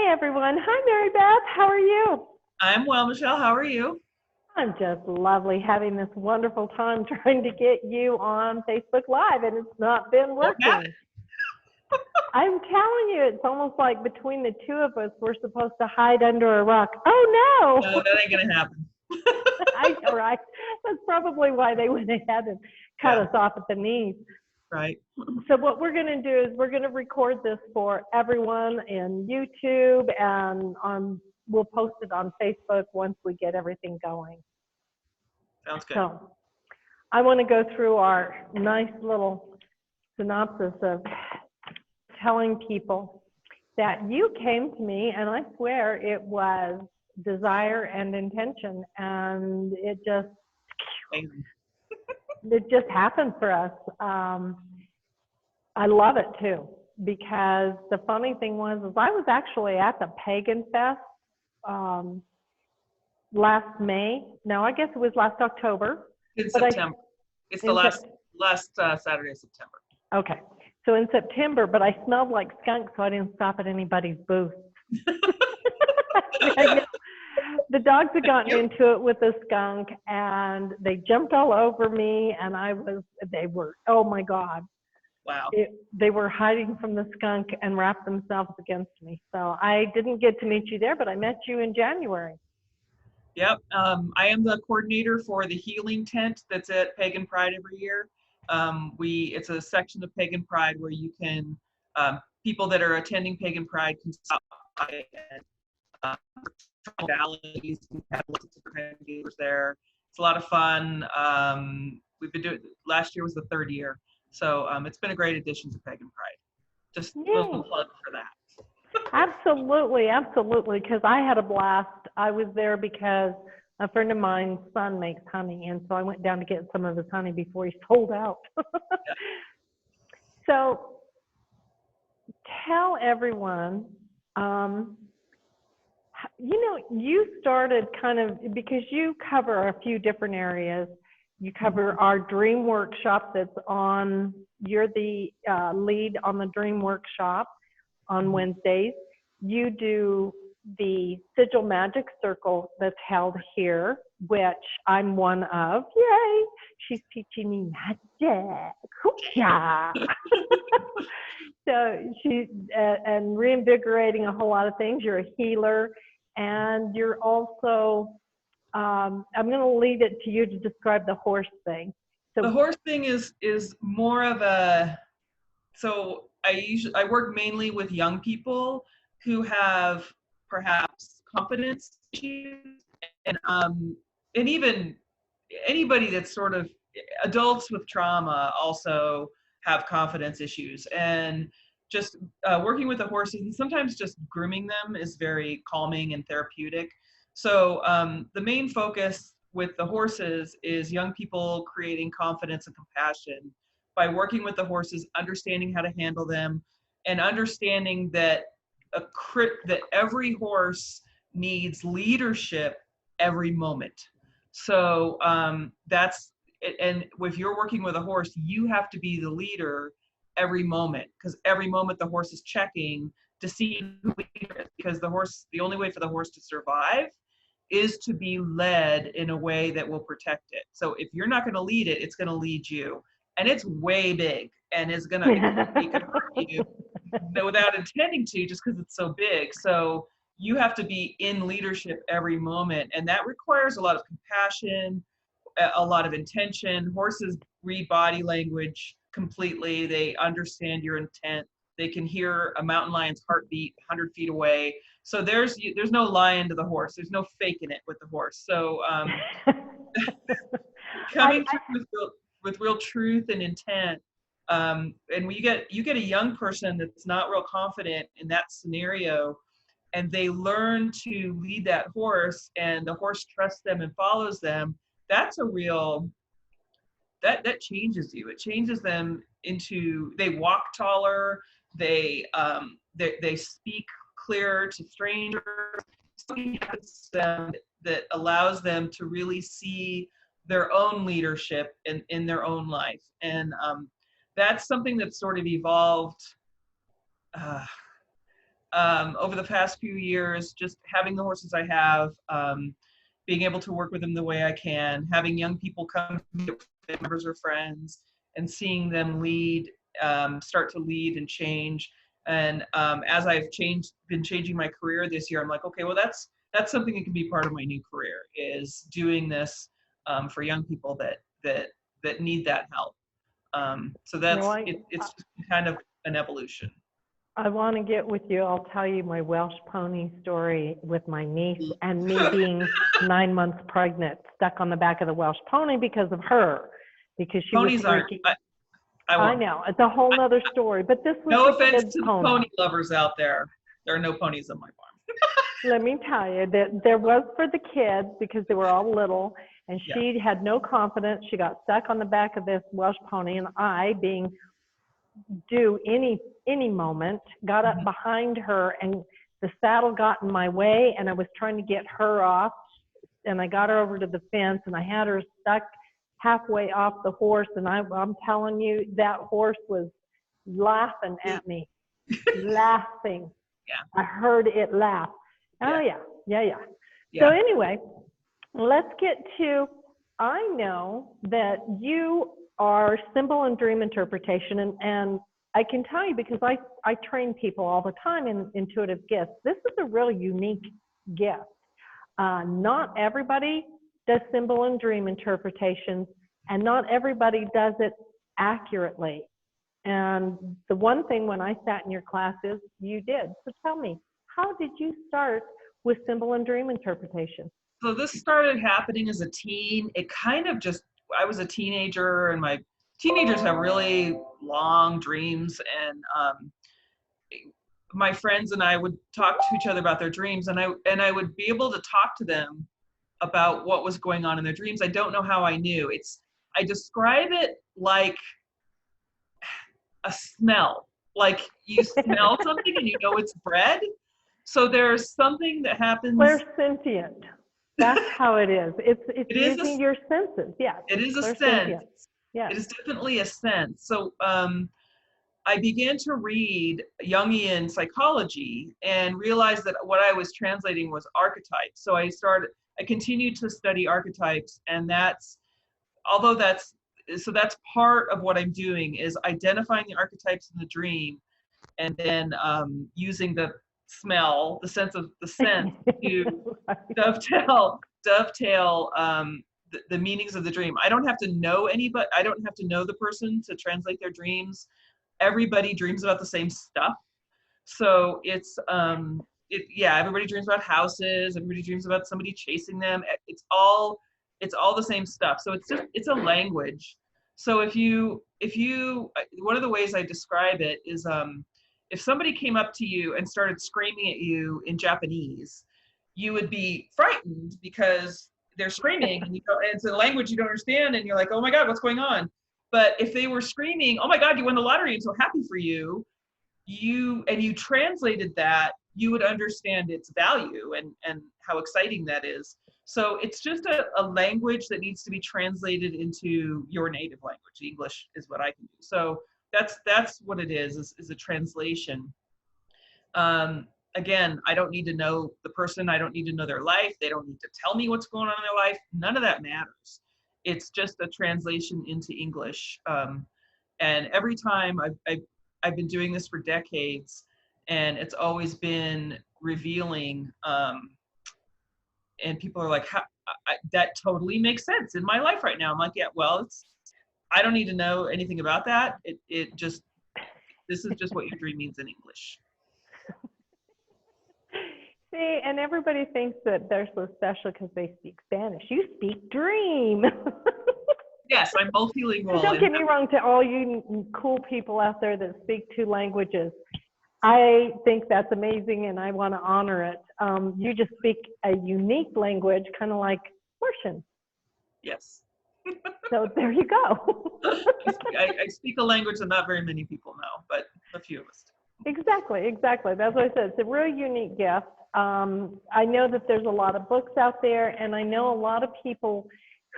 Hi, everyone. Hi, Mary Beth. How are you? I'm well, Michelle. How are you? I'm just lovely having this wonderful time trying to get you on Facebook Live, and it's not been What working. happened? I'm telling you, it's almost like between the two of us, we're supposed to hide under a rock. Oh, No, no. that ain't gonna happen. I know, right? That's probably why they went ahead and cut Yeah, us off at the knees. right. So what we're going to do is we're going to record this for everyone in YouTube, and we'll post it on Facebook once we get everything going. Sounds good. So I want to go through our nice little synopsis of telling people that you came to me, and I swear it was desire and intention, and it Amazing. happened for us. I love it too, because the funny thing was is I was actually at the Pagan Fest last May. No, I guess it was last October. In But September. It's the in last Saturday of September. okay, so in September, but I smelled like skunk, so I didn't stop at anybody's booth. The dogs had gotten into it with the skunk, and they jumped all over me, and oh my God. Wow. They were hiding from the skunk and wrapped themselves against me. So I didn't get to meet you there, but I met you in January. Yep. I am the coordinator for the healing tent that's at Pagan Pride every year. It's a section of Pagan Pride where you can, people that are attending Pagan Pride can stop by and valleys. We have lots of different dealers there. It's a lot of fun. We've been doing, last year was the third year. So it's been a great addition to Pagan Pride. Just a little plug for that. Absolutely, absolutely, because I had a blast. I was there because a friend of mine's son makes honey, and so I went down to get some of his honey before he sold out. Yeah. So tell everyone, you started kind of, because you cover a few different areas. You cover our dream workshop you're the lead on the dream workshop on Wednesdays. You do the Sigil Magic Circle that's held here, which I'm one of. Yay! She's teaching me magic. Yeah. So and reinvigorating a whole lot of things. You're a healer, and you're also, I'm going to leave it to you to describe the horse thing. So the horse thing is more of so I work mainly with young people who have perhaps confidence issues, and even anybody that's sort of adults with trauma also have confidence issues, and just working with the horses and sometimes just grooming them is very calming and therapeutic. So the main focus with the horses is young people creating confidence and compassion by working with the horses, understanding how to handle them, and understanding that that every horse needs leadership every moment. So that's it. And if you're working with a horse, you have to be the leader every moment, because every moment the horse is checking to see who the leader is, because the only way for the horse to survive is to be led in a way that will protect it. So if you're not going to lead it, it's going to lead you. And it's way big, and it could hurt you without intending to, just because it's so big. So you have to be in leadership every moment, and that requires a lot of compassion, a lot of intention. Horses read body language completely. They understand your intent. They can hear a mountain lion's heartbeat 100 feet away. So there's no lying to the horse. There's no faking it with the horse. So coming with real truth and intent. And when you get a young person that's not real confident in that scenario, and they learn to lead that horse, and the horse trusts them and follows them, that's a real, that changes you. It changes them into, they walk taller, they speak clearer to strangers. Something happens to them that allows them to really see their own leadership in their own life. And that's something that's sort of evolved over the past few years, just having the horses I have, being able to work with them the way I can, having young people come, members or friends, and seeing them lead, start to lead and change. And as I've been changing my career this year, I'm like, okay, well, that's something that can be part of my new career, is doing this for young people that need that help. So No, it's just kind of an evolution. I want to get with you. I'll tell you my Welsh pony story with my niece and me being 9 months pregnant, stuck on the back of the Welsh pony because of her, because she Ponies was aren't. freaking. I I won't. know, it's a whole nother story, but this was No the offense kid's to the pony. pony lovers out there. There are no ponies on my farm. Let me tell you that there was for the kids because they were all little, and Yeah. she had no confidence. She got stuck on the back of this Welsh pony, and I, being due any moment, got up behind her, and the saddle got in my way, and I was trying to get her off, and I got her over to the fence, and I had her stuck halfway off the horse, and I'm telling you, that horse was laughing at me, laughing. Yeah. I heard it laugh. Oh Yeah. yeah. Yeah. So anyway, let's get to, I know that you are symbol and dream interpretation, and I can tell you because I train people all the time in intuitive gifts. This is a really unique gift. Not everybody does symbol and dream interpretations, and not everybody does it accurately. And the one thing when I sat in your classes, you did. So tell me, how did you start with symbol and dream interpretation? So this started happening as a teen. It kind of just, I was a teenager, and my teenagers have really long dreams, and my friends and I would talk to each other about their dreams, and I would be able to talk to them about what was going on in their dreams. I don't know how I knew. I describe it like a smell. Like you smell something and you know it's bread. So there's something that happens. Clairsentient. That's how it is. It's It is using your senses. Yes. It is a Clairsentient. sense. Yes. It is definitely a sense. So I began to read Jungian psychology and realized that what I was translating was archetypes. So I continued to study archetypes, and that's part of what I'm doing, is identifying the archetypes in the dream, and then using the smell, the sense to dovetail the meanings of the dream. I don't have to know anybody. I don't have to know the person to translate their dreams. Everybody dreams about the same stuff. So everybody dreams about houses. Everybody dreams about somebody chasing them. It's all the same stuff. So it's a language. So if you one of the ways I describe it is if somebody came up to you and started screaming at you in Japanese, you would be frightened because they're screaming, and it's a language you don't understand, and you're like, oh my God, what's going on? But if they were screaming, oh my God, you won the lottery, I'm so happy for you, you translated that, you would understand its value and how exciting that is. So it's just a language that needs to be translated into your native language. English is what I can do. So that's what it is a translation. Again, I don't need to know the person. I don't need to know their life. They don't need to tell me what's going on in their life. None of that matters. It's just a translation into English. And every time I've been doing this for decades, and it's always been revealing. And people are like, that totally makes sense in my life right now. I'm like, yeah, well, I don't need to know anything about that. This is just what your dream means in English. See, and everybody thinks that they're so special because they speak Spanish. You speak dream. Yes, I'm multilingual. Don't get me wrong, to all you cool people out there that speak 2 languages. I think that's amazing, and I want to honor it. You just speak a unique language, kind of like Russian. Yes. So there you go. I speak a language that not very many people know, but a few of us do. Exactly. That's what I said. It's a really unique gift. I know that there's a lot of books out there, and I know a lot of people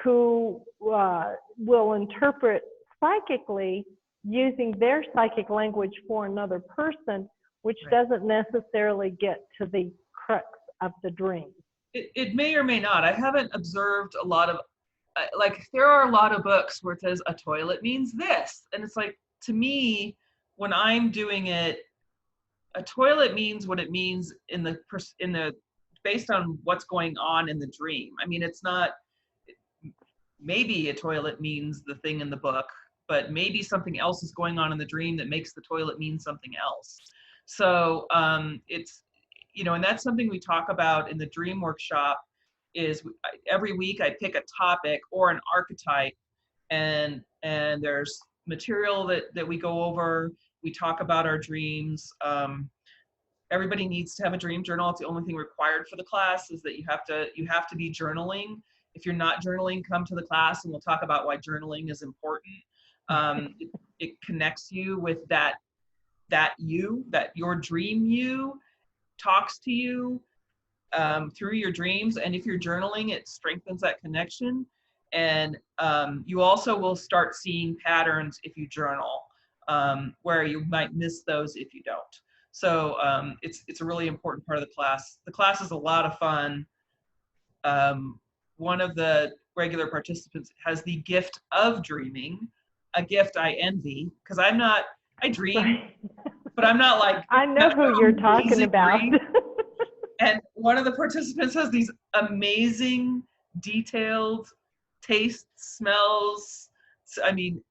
who will interpret psychically using their psychic language for another person, which Right. doesn't necessarily get to the crux of the dream. It may or may not. I haven't observed a lot of, like, there are a lot of books where it says a toilet means this. And it's like, to me, when I'm doing it, a toilet means what it means in the based on what's going on in the dream. I mean, it's not, maybe a toilet means the thing in the book, but maybe something else is going on in the dream that makes the toilet mean something else. So it's, and that's something we talk about in the dream workshop. Is every week I pick a topic or an archetype, and there's material that we go over. We talk about our dreams. Everybody needs to have a dream journal. It's the only thing required for the class, is that you have to be journaling. If you're not journaling, come to the class and we'll talk about why journaling is important. It connects you with that your dream you talks to you through your dreams. And if you're journaling, it strengthens that connection. And you also will start seeing patterns if you journal, where you might miss those if you don't. So it's a really important part of the class. The class is a lot of fun. One of the regular participants has the gift of dreaming, a gift I envy, because I dream, Right. but I'm not like, I know who you're talking about. And one of the participants has these amazing, detailed tastes, smells. I mean,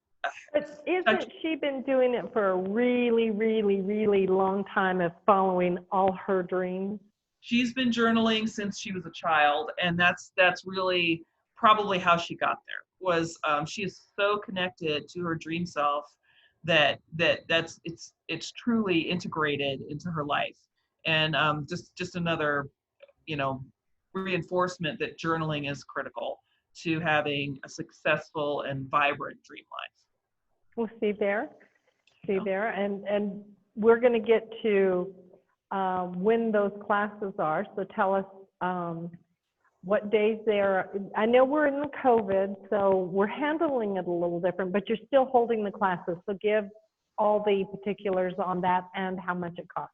But isn't she been doing it for a really, really, really long time of following all her dreams? she's been journaling since she was a child, and that's really probably how she got there. Was she is so connected to her dream self that's it's truly integrated into her life. And just another, reinforcement that journaling is critical to having a successful and vibrant dream life. Well, see Yeah. there, and we're going to get to when those classes are. So tell us what days they are. I know we're in the COVID, so we're handling it a little different, but you're still holding the classes. So give all the particulars on that and how much it costs.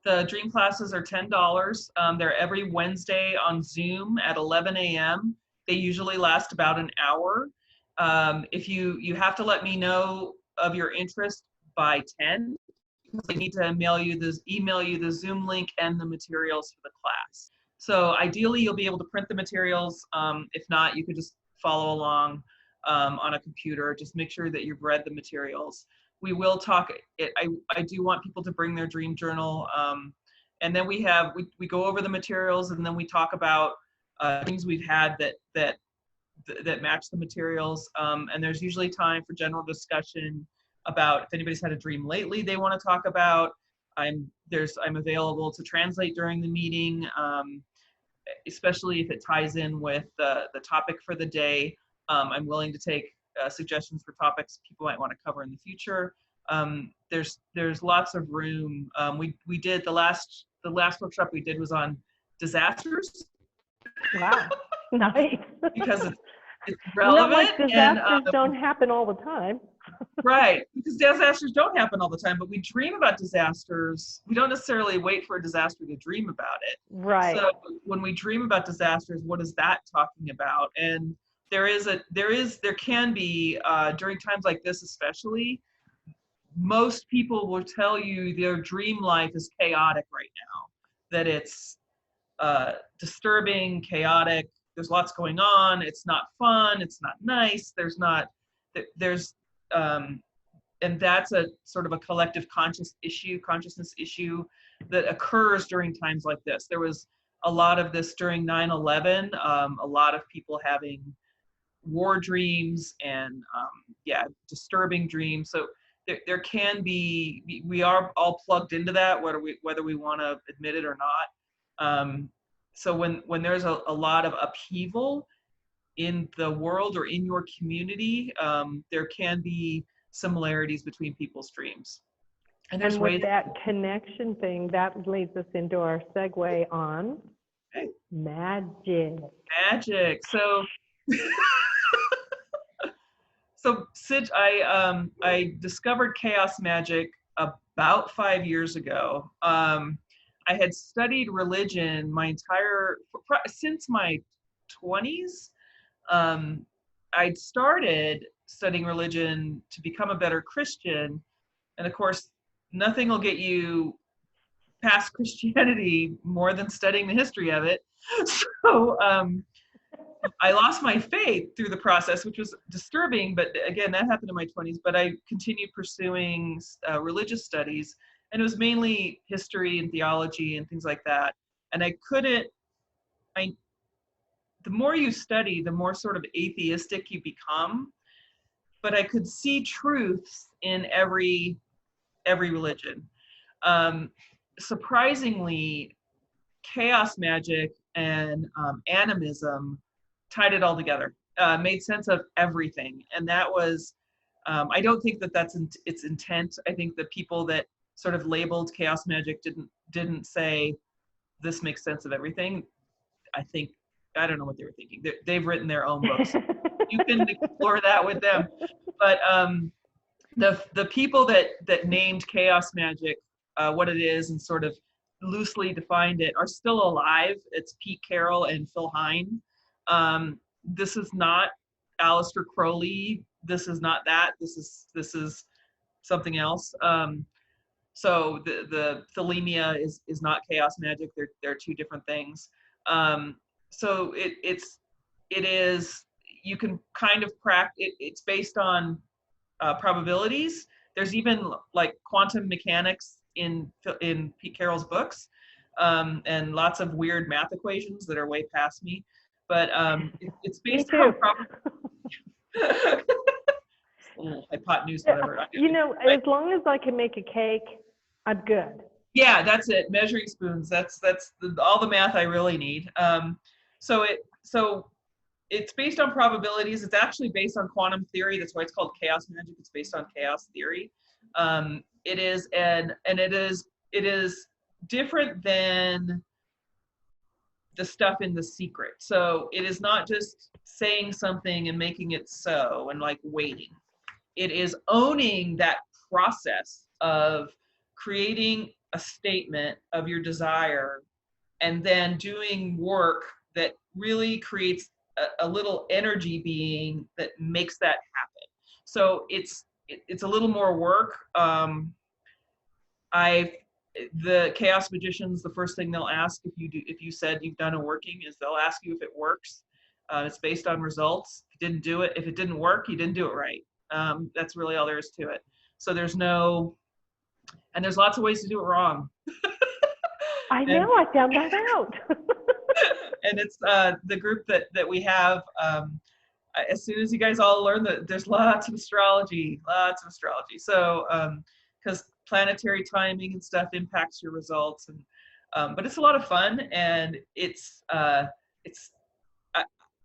The dream classes are $10. They're every Wednesday on Zoom at 11 a.m. They usually last about an hour. If you have to let me know of your interest by 10, because I need to email you the Zoom link and the materials for the class. So ideally, you'll be able to print the materials. If not, you could just follow along on a computer. Just make sure that you've read the materials. We will talk. I do want people to bring their dream journal, and then we go over the materials, and then we talk about things we've had that match the materials. And there's usually time for general discussion about if anybody's had a dream lately they want to talk about. I'm available to translate during the meeting, especially if it ties in with the topic for the day. I'm willing to take suggestions for topics people might want to cover in the future. There's lots of room. We did the last workshop we did was on disasters. Wow, nice. Because it's relevant. Not like disasters don't happen all the time. Right, because disasters don't happen all the time, but we dream about disasters. We don't necessarily wait for a disaster to dream about it. Right. So when we dream about disasters, what is that talking about? And there can be during times like this, especially, most people will tell you their dream life is chaotic right now, that it's disturbing, chaotic. There's lots going on. It's not fun. It's not nice. And that's a sort of a collective consciousness issue that occurs during times like this. There was a lot of this during 9/11, a lot of people having war dreams and disturbing dreams. So there can be, we are all plugged into that, whether we want to admit it or not. So when there's a lot of upheaval in the world or in your community, there can be similarities between people's dreams. And there's with that connection thing, that leads us into our segue on magic. Magic. So, so Sid, I discovered chaos magic about 5 years ago. I had studied religion since my 20s. I'd started studying religion to become a better Christian. And of course, nothing will get you past Christianity more than studying the history of it. So I lost my faith through the process, which was disturbing. But again, that happened in my 20s. But I continued pursuing religious studies, and it was mainly history and theology and things like that. And the more you study, the more sort of atheistic you become. But I could see truths in every religion. Surprisingly, chaos magic and animism tied it all together, made sense of everything. And that was, I don't think that that's its intent. I think the people that sort of labeled chaos magic didn't say, this makes sense of everything. I don't know what they were thinking. They've written their own books. You can explore that with them. But the people that named chaos magic what it is and sort of loosely defined it are still alive. It's Pete Carroll and Phil Hine. This is not Aleister Crowley. This is not that. This is something else. So the Thalemia is not chaos magic. They're two different things. So it is, you can kind of practice. It's based on probabilities. There's even like quantum mechanics in Pete Carroll's books, and lots of weird math equations that are way past me. But it's based on hypotenuse, whatever. As long as I can make a cake, I'm good. Yeah, that's it. Measuring spoons. That's all the math I really need. So it's based on probabilities. It's actually based on quantum theory. That's why it's called chaos magic. It's based on chaos theory. It is different than the stuff in The Secret. So it is not just saying something and making it so and like waiting. It is owning that process of creating a statement of your desire and then doing work that really creates a little energy being that makes that happen. So it's a little more work. The chaos magicians, the first thing they'll ask if you said you've done a working is they'll ask you if it works. It's based on results. If you didn't do it, if it didn't work, you didn't do it right. That's really all there is to it. So there's lots of ways to do it wrong. I know, I found that out. And it's the group that we have. As soon as you guys all learn that there's lots of astrology. So because planetary timing and stuff impacts your results, and but it's a lot of fun, and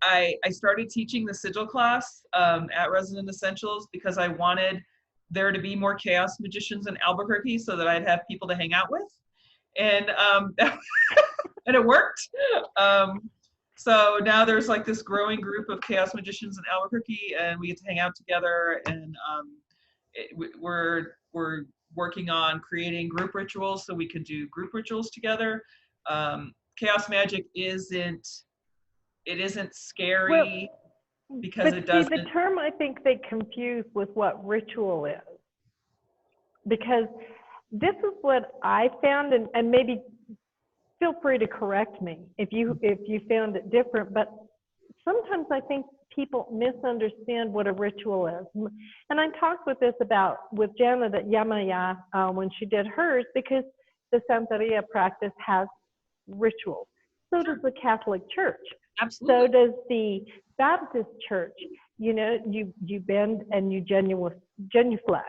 I started teaching the sigil class at Resident Essentials because I wanted there to be more chaos magicians in Albuquerque so that I'd have people to hang out with, and and it worked. So now there's like this growing group of chaos magicians in Albuquerque, and we get to hang out together, and we're working on creating group rituals so we can do group rituals together. Chaos magic isn't scary because it doesn't. The term I think they confuse with what ritual is, because this is what I found, and maybe feel free to correct me if you found it different, but sometimes I think people misunderstand what a ritual is. And I talked with Janet at Yamaya when she did hers, because the Santeria practice has rituals. So does the Catholic Church. Absolutely. So does the Baptist Church. You bend and you genuflect.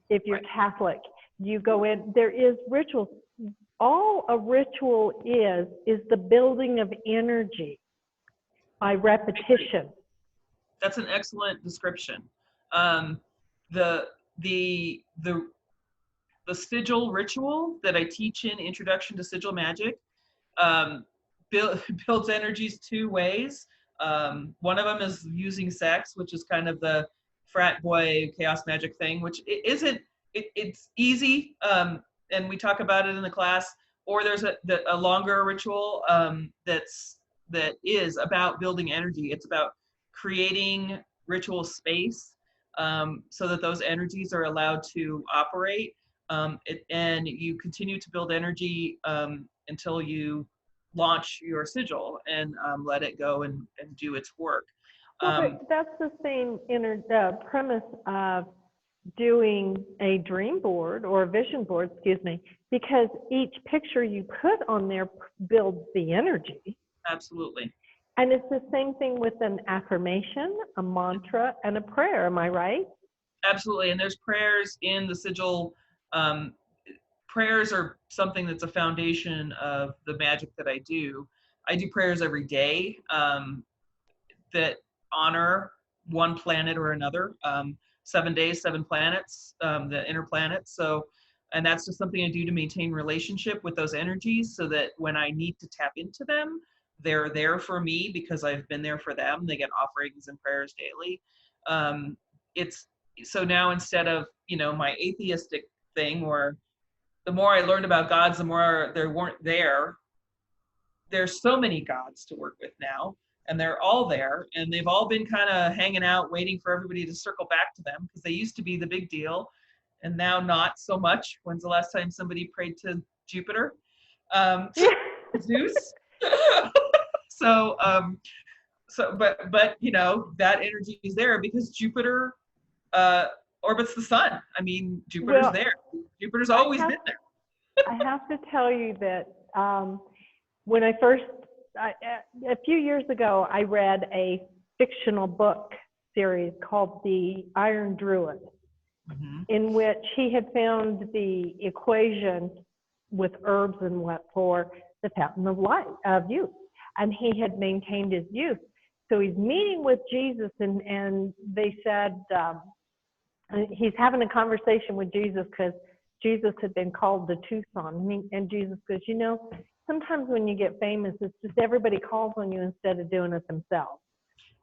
If you're right. Catholic, you go in. There is rituals. All a ritual is the building of energy by repetition. That's an excellent description. The sigil ritual that I teach in Introduction to Sigil Magic builds energies two ways. One of them is using sex, which is kind of the frat boy chaos magic thing, which it's easy, and we talk about it in the class. Or there's a longer ritual that is about building energy. It's about creating ritual space, so that those energies are allowed to operate, and you continue to build energy until you launch your sigil and let it go and do its work. Well, but that's the same premise of doing a dream board or a vision board, excuse me, because each picture you put on there builds the energy. Absolutely. And it's the same thing with an affirmation, a mantra, and a prayer. Am I right? Absolutely. And there's prayers in the sigil. Prayers are something that's a foundation of the magic that I do. I do prayers every day that honor one planet or another. 7 days, 7 planets, the inner planets. So, and that's just something I do to maintain relationship with those energies, so that when I need to tap into them, they're there for me because I've been there for them. They get offerings and prayers daily. It's so now, instead of, my atheistic thing, or the more I learned about gods, the more there weren't there. There's so many gods to work with now, and they're all there, and they've all been kind of hanging out waiting for everybody to circle back to them, because they used to be the big deal, and now not so much. When's the last time somebody prayed to Jupiter? Zeus. So but that energy is there because Jupiter orbits the sun. I mean, Jupiter's there. Jupiter's always been there. I have to tell you that when a few years ago, I read a fictional book series called The Iron Druid, in which he had found the equation with herbs and what for the fountain of life, of youth. And he had maintained his youth. So he's meeting with Jesus, and they said, he's having a conversation with Jesus because Jesus had been called to Tucson. And Jesus goes, sometimes when you get famous, it's just everybody calls on you instead of doing it themselves.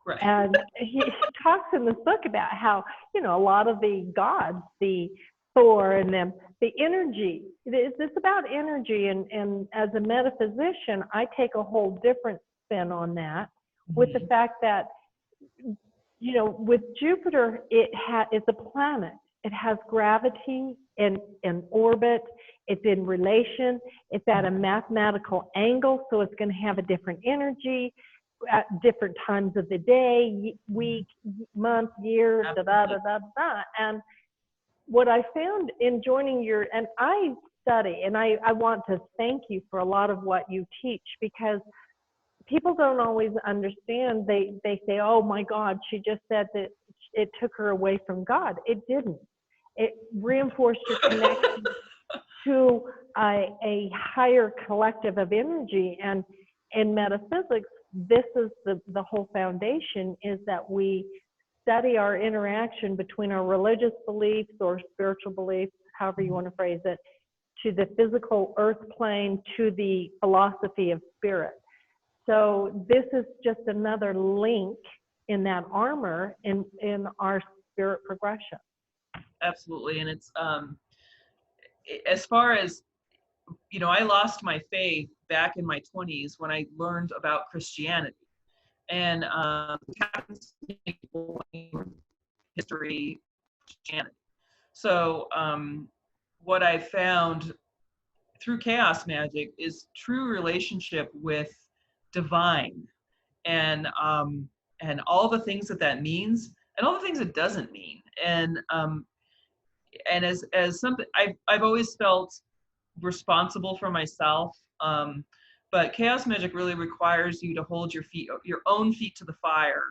Right. And he talks in this book about how, a lot of the gods, the Thor and them, the energy, it's about energy. And as a metaphysician, I take a whole different spin on that, with the fact that, with Jupiter, it's a planet. It has gravity and orbit. It's in relation. It's at a mathematical angle, so it's going to have a different energy at different times of the day, week, month, year, And what I found in joining and I study, and I want to thank you for a lot of what you teach, because people don't always understand. They say, oh my God, she just said that it took her away from God. It didn't. It reinforced your connection to a higher collective of energy. And in metaphysics, this is the whole foundation, is that we study our interaction between our religious beliefs or spiritual beliefs, however you want to phrase it, to the physical earth plane, to the philosophy of spirit. So this is just another link in that armor in our spirit progression. Absolutely. And it's as far as, I lost my faith back in my 20s when I learned about Christianity, and history, Christianity. So what I found through chaos magic is true relationship with divine, and all the things that means, and all the things it doesn't mean. And as something I've always felt responsible for myself, but chaos magic really requires you to hold your own feet to the fire,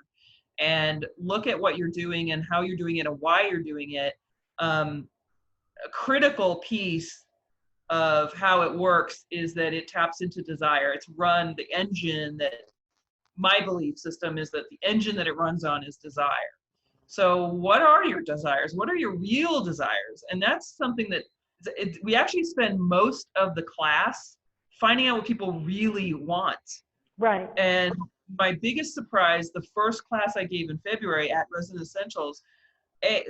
and look at what you're doing and how you're doing it and why you're doing it. A critical piece of how it works is that it taps into desire. It's the engine that my belief system is that the engine that it runs on is desire. So what are your desires? What are your real desires? And that's something that we actually spend most of the class finding out what people really want. Right. And my biggest surprise, the first class I gave in February at Resident Essentials,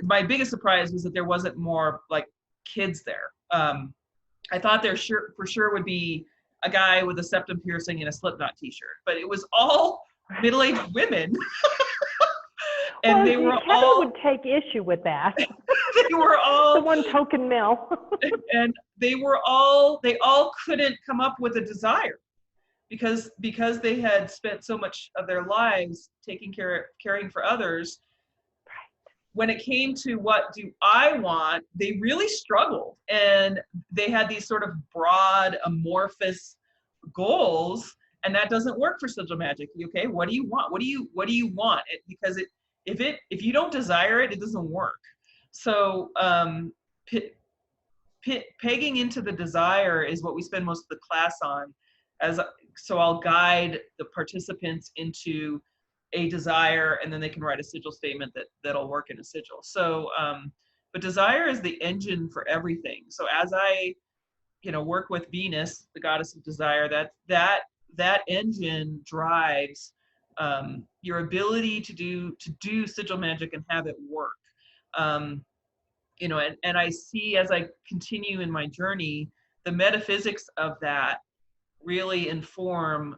my biggest surprise was that there wasn't more like kids there. I thought there for sure would be a guy with a septum piercing and a Slipknot t-shirt, but it was all middle-aged women. And well, they were Heather all would take issue with that. they were all the one token male. and they all couldn't come up with a desire because they had spent so much of their lives caring for others. When it came to what do I want, they really struggled, and they had these sort of broad, amorphous goals, and that doesn't work for Sigil Magic. Okay, what do you want? What do you want? Because if you don't desire it, it doesn't work. So pegging into the desire is what we spend most of the class on. So I'll guide the participants into a desire, and then they can write a sigil statement that'll work in a sigil. So, but desire is the engine for everything. So as I, work with Venus, the goddess of desire, that engine drives your ability to do sigil magic and have it work. And I see as I continue in my journey, the metaphysics of that really inform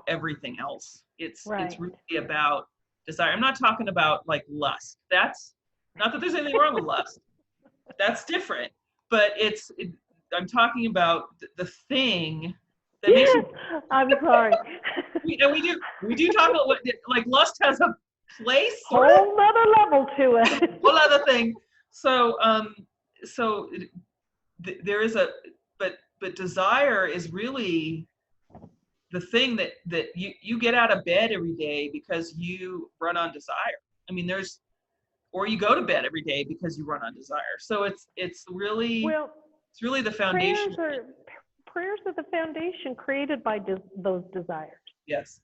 everything else. It's really about desire. I'm not talking about like lust. That's not that there's anything wrong with lust. That's different. But I'm talking about the thing that makes you. I'm sorry. we do talk about like lust has a place. Whole other level to it. Whole other thing. So there is but desire is really the thing that you get out of bed every day because you run on desire. I mean, or you go to bed every day because you run on desire. So it's really the foundation. Prayers are the foundation created by those desires. Yes.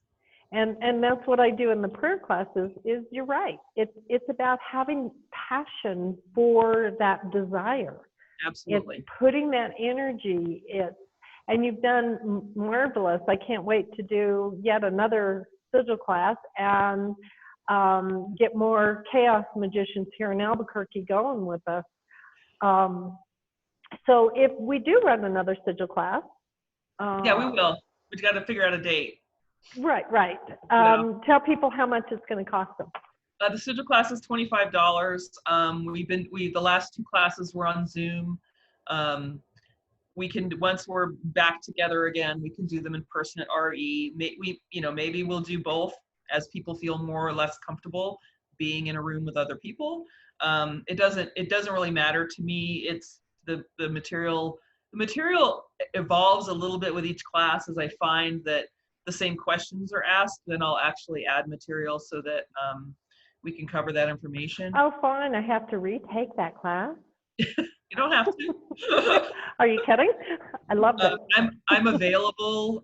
And that's what I do in the prayer classes. Is you're right. It's about having passion for that desire. Absolutely. It's putting that energy. And you've done marvelous. I can't wait to do yet another sigil class and get more chaos magicians here in Albuquerque going with us. So if we do run another sigil class. Yeah, we will. We've got to figure out a date. Right. Tell people how much it's going to cost them. The sigil class is $25. The last two classes were on Zoom. We can, once we're back together again, we can do them in person at RE. Maybe we'll do both as people feel more or less comfortable being in a room with other people. It doesn't really matter to me. It's the material. The material evolves a little bit with each class as I find that the same questions are asked. Then I'll actually add material so that we can cover that information. Oh, fine. I have to retake that class. You don't have to. Are you kidding? I love that. I'm available.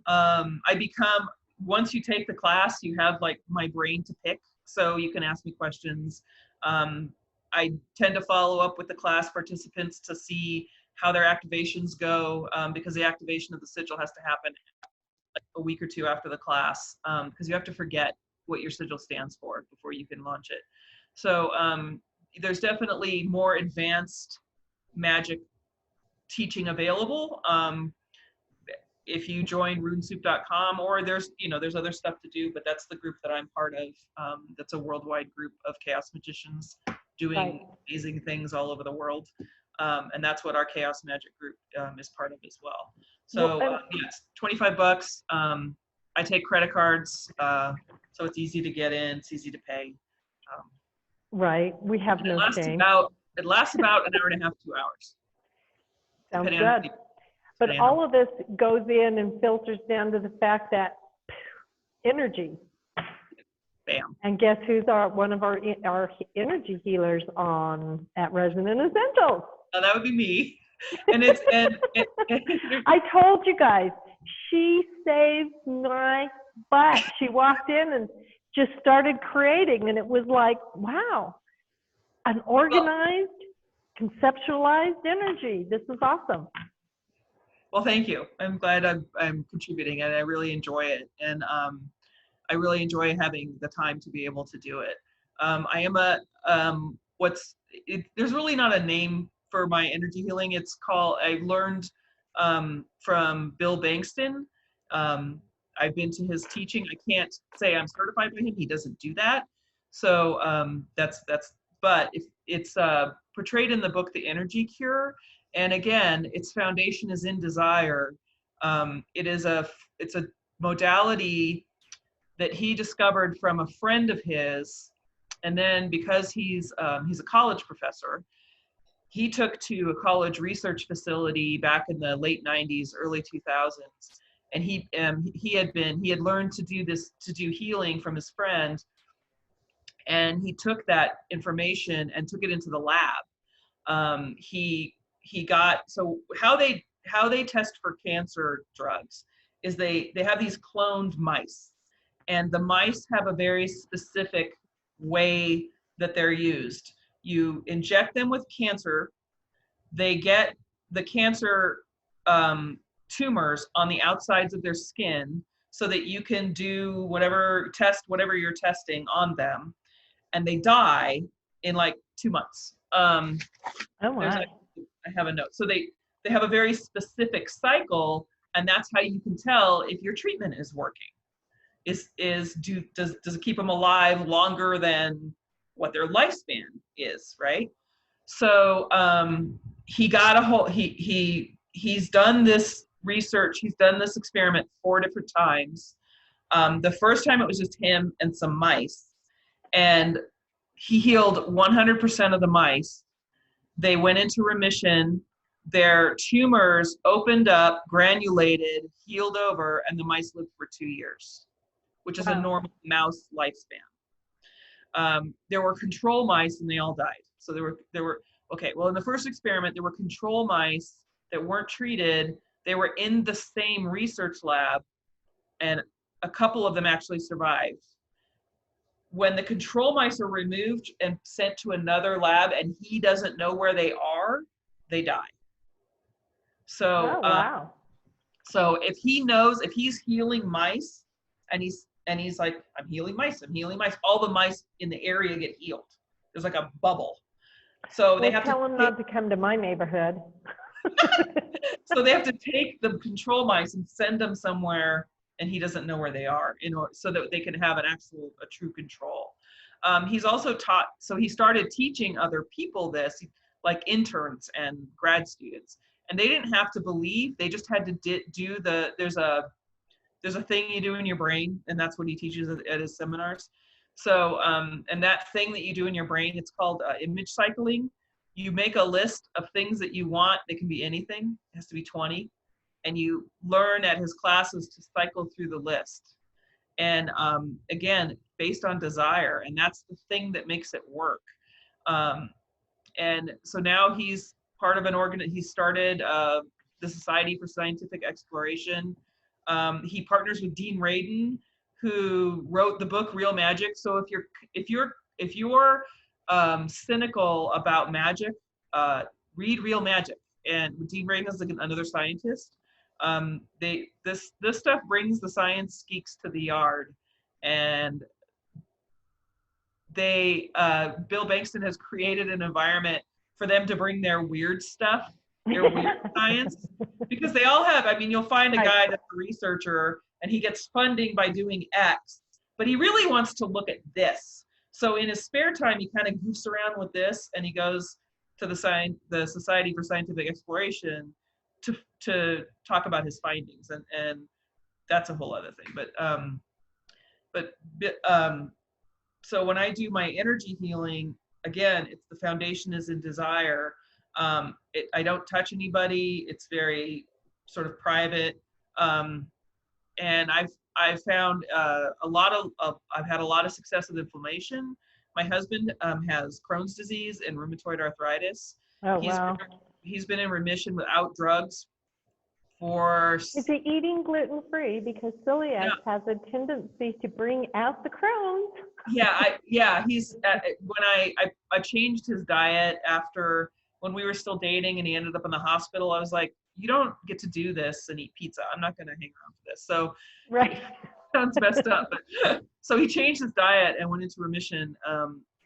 Once you take the class, you have like my brain to pick, so you can ask me questions. I tend to follow up with the class participants to see how their activations go, because the activation of the sigil has to happen like a week or two after the class, because you have to forget what your sigil stands for before you can launch it. So there's definitely more advanced magic teaching available if you join runesoup.com, or there's other stuff to do, but that's the group that I'm part of. That's a worldwide group of chaos magicians doing amazing things all over the world, and that's what our chaos magic group is part of as well. So yes, $25. I take credit cards, so it's easy to get in, it's easy to pay. Right, we have no shame. It lasts about an hour and a half, 2 hours. Sounds good. But all of this goes in and filters down to the fact that energy. Bam. And guess who's one of our energy healers on at Resonant Essentials? Oh, that would be me. I told you guys, she saved my butt. She walked in and just started creating, and it was like, wow, an organized, conceptualized energy. This is awesome. Well, thank you. I'm glad I'm contributing, and I really enjoy it. And I really enjoy having the time to be able to do it. I am there's really not a name for my energy healing. It's called, I learned from Bill Bankston. I've been to his teaching. I can't say I'm certified by him. He doesn't do that. So but if it's portrayed in the book, The Energy Cure. And again, its foundation is in desire. It's a modality that he discovered from a friend of his. And then because he's a college professor, he took to a college research facility back in the late 90s, early 2000s. And he had learned to do healing from his friend. And he took that information and took it into the lab. He got, so how they test for cancer drugs is they have these cloned mice, and the mice have a very specific way that they're used. You inject them with cancer, they get the cancer tumors on the outsides of their skin so that you can do whatever you're testing on them, and they die in like 2 months. Oh my. I have a note. So they have a very specific cycle, and that's how you can tell if your treatment is working. Does it keep them alive longer than what their lifespan is, right? So he got a whole he's done this research, he's done this experiment 4 different times. The first time it was just him and some mice, and he healed 100% of the mice. They went into remission. Their tumors opened up, granulated, healed over, and the mice lived for 2 years, which is a normal mouse lifespan. There were control mice, and they all died. So there were okay. Well, in the first experiment, there were control mice that weren't treated. They were in the same research lab, and a couple of them actually survived. When the control mice are removed and sent to another lab and he doesn't know where they are, they die. So, so if he's healing mice and he's like, I'm healing mice, all the mice in the area get healed. There's like a bubble. So they have tell him not to come to my neighborhood. So they have to take the control mice and send them somewhere, and he doesn't know where they are so that they can have a true control. He's also taught, so he started teaching other people this, like interns and grad students, and they didn't have to believe, they just had to do there's a thing you do in your brain, and that's what he teaches at his seminars. So, and that thing that you do in your brain, it's called image cycling. You make a list of things that you want. They can be anything. It has to be 20. And you learn at his classes to cycle through the list. And again, based on desire. And that's the thing that makes it work. And so now he's part of he started the Society for Scientific Exploration. He partners with Dean Radin, who wrote the book Real Magic. So if you're cynical about magic, read Real Magic. And Dean Radin is another scientist. This stuff brings the science geeks to the yard, and Bill Bankston has created an environment for them to bring their weird stuff, their weird science, because they all have, you'll find a guy that's a researcher and he gets funding by doing X, but he really wants to look at this. So in his spare time, he kind of goofs around with this, and he goes to the Society for Scientific Exploration to talk about his findings, and that's a whole other thing. So when I do my energy healing, again, it's the foundation is in desire. I don't touch anybody. It's very sort of private, and I've found I've had a lot of success with inflammation. My husband has Crohn's disease and rheumatoid arthritis. Oh, wow. He's been in remission without drugs for... Is he eating gluten-free? Because celiac has a tendency to bring out the Crohn's. He's when I changed his diet after, when we were still dating and he ended up in the hospital, I was like, you don't get to do this and eat pizza. I'm not going to hang around for this. So right. Sounds messed up. But, so he changed his diet and went into remission.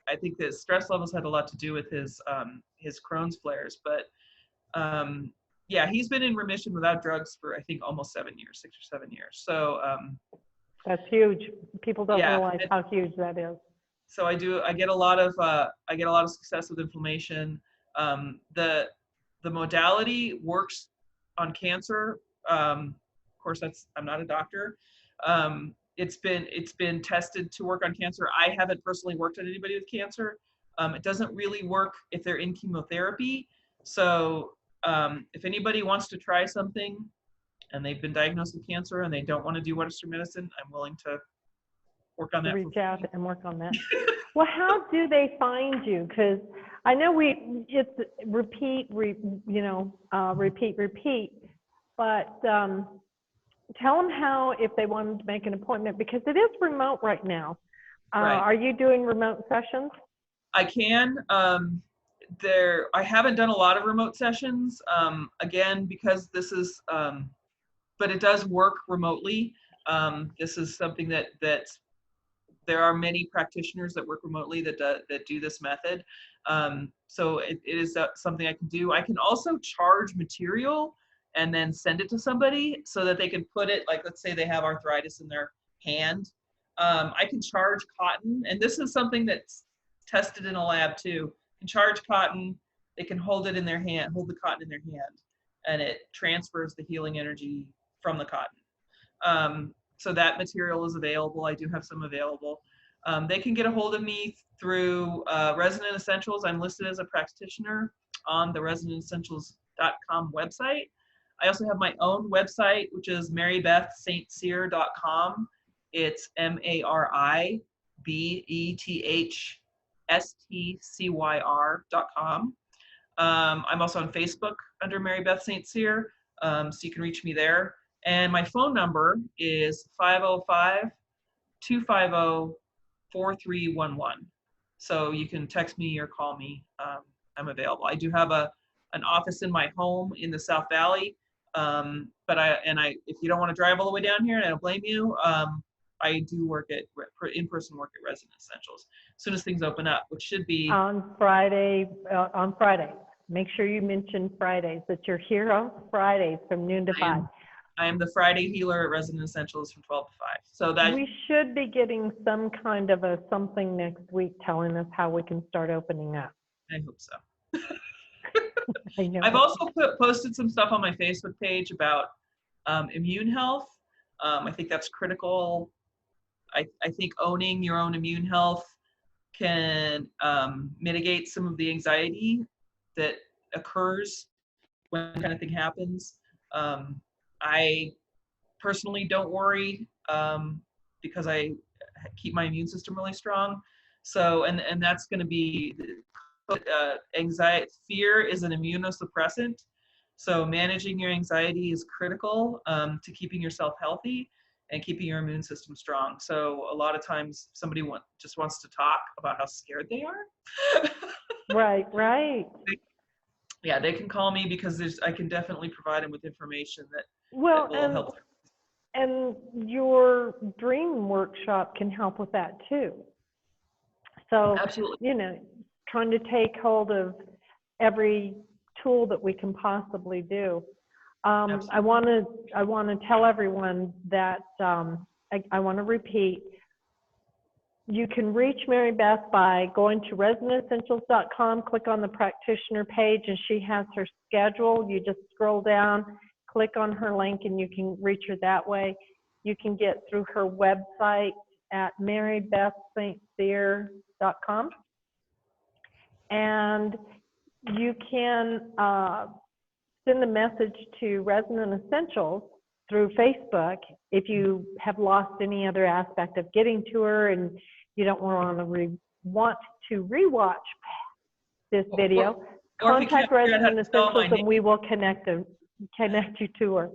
I think that stress levels had a lot to do with his Crohn's flares. But yeah, he's been in remission without drugs for I think almost 7 years, 6 or 7 years. So That's huge. People don't yeah, realize how huge that is. so I get a lot of success with inflammation. The modality works on cancer. Of course, I'm not a doctor. It's been tested to work on cancer. I haven't personally worked on anybody with cancer. It doesn't really work if they're in chemotherapy. So if anybody wants to try something and they've been diagnosed with cancer and they don't want to do Western medicine, I'm willing to work on that. Reach out and work on that. Well, how do they find you? Because I know it's repeat, but tell them how, if they wanted to make an appointment, because it is remote right now. Right. Are you doing remote sessions? I can. I haven't done a lot of remote sessions, again, because this is, but it does work remotely. This is something that there are many practitioners that work remotely that do this method. So it is something I can do. I can also charge material and then send it to somebody so that they can put it, like, let's say they have arthritis in their hand. I can charge cotton, and this is something that's tested in a lab too. You can charge cotton, they can hold it in their hand, hold the cotton in their hand, and it transfers the healing energy from the cotton. So that material is available. I do have some available. They can get a hold of me through Resonant Essentials. I'm listed as a practitioner on the resonantessentials.com website. I also have my own website, which is maribethstcyr.com. It's MaribethStCyr.com. I'm also on Facebook under Maribeth St. Cyr, so you can reach me there. And my phone number is 505-250-4311. So you can text me or call me. I'm available. I do have an office in my home in the South Valley. But if you don't want to drive all the way down here, and I don't blame you, I do work at in-person work at Resident Essentials as soon as things open up, which should be on Friday. On Friday, make sure you mention Fridays, that you're here on Fridays from noon to 5. I am the Friday healer at Resident Essentials from 12 to 5. So that we should be getting some kind of something next week telling us how we can start opening up. I hope so. I know. I've also posted some stuff on my Facebook page about immune health. I think that's critical. I think owning your own immune health can mitigate some of the anxiety that occurs when that kind of thing happens. I personally don't worry because I keep my immune system really strong. So, and that's going to be anxiety. Fear is an immunosuppressant. So managing your anxiety is critical to keeping yourself healthy and keeping your immune system strong. So a lot of times somebody just wants to talk about how scared they are. Right. Yeah, they can call me because I can definitely provide them with information that will help them. And your dream workshop can help with that too. So, absolutely. Trying to take hold of every tool that we can possibly do. I want to tell everyone that I want to repeat. You can reach Maribeth by going to resonantessentials.com, click on the practitioner page, and she has her schedule. You just scroll down, click on her link, and you can reach her that way. You can get through her website at maribethstcyr.com. And you can send a message to Resonant Essentials through Facebook if you have lost any other aspect of getting to her and you don't want to rewatch this video. Contact Resonant Essentials and we will connect you to her.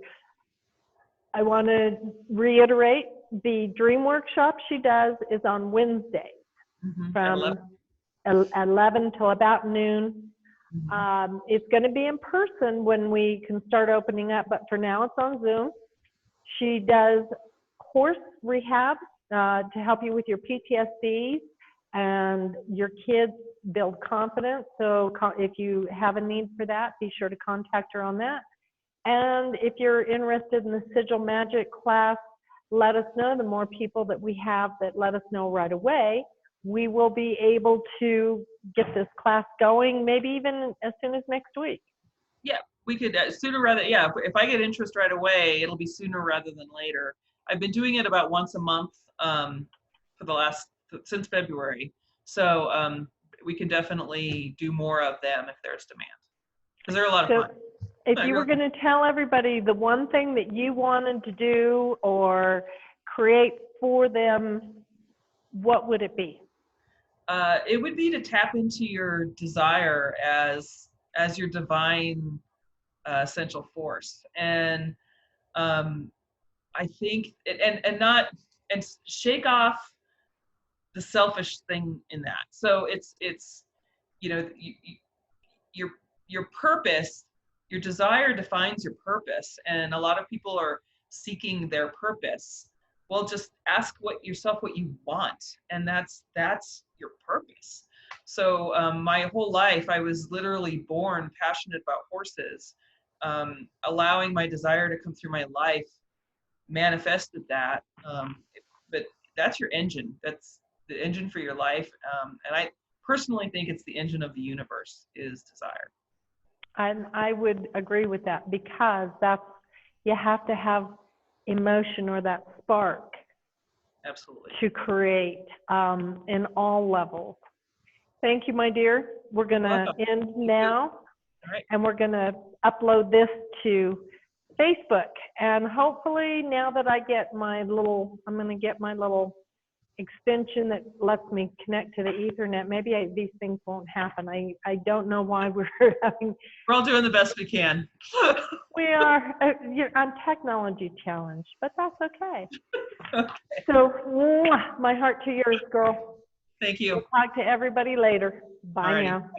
I want to reiterate, the dream workshop she does is on Wednesdays from 11 till about noon. It's going to be in person when we can start opening up, but for now it's on Zoom. She does horse rehab to help you with your PTSD, and your kids build confidence. So if you have a need for that, be sure to contact her on that. And if you're interested in the Sigil Magic class, let us know. The more people that we have that let us know right away, we will be able to get this class going, maybe even as soon as next week. Yeah, we could sooner rather, yeah, if I get interest right away, it'll be sooner rather than later. I've been doing it about once a month for the since February. So we can definitely do more of them if there's demand, because they're a lot of fun. If you were going to tell everybody the one thing that you wanted to do or create for them, what would it be? It would be to tap into your desire as your divine essential force, and I think and shake off the selfish thing in that. So it's your purpose, your desire defines your purpose, and a lot of people are seeking their purpose. Well, just ask yourself what you want, and that's your purpose. So my whole life, I was literally born passionate about horses. Allowing my desire to come through my life manifested that. But that's your engine. That's the engine for your life. And I personally think it's the engine of the universe is desire. And I would agree with that, because you have to have emotion or that spark. Absolutely. To create in all levels. Thank you, my dear. We're going to end now. All right. And we're going to upload this to Facebook. And hopefully now that I'm going to get my little extension that lets me connect to the Ethernet. Maybe these things won't happen. I don't know why we're having. We're all doing the best we can. We are. I'm technology challenged, but that's okay. Okay. So, my heart to yours, girl. Thank you. We'll talk to everybody later. Bye now.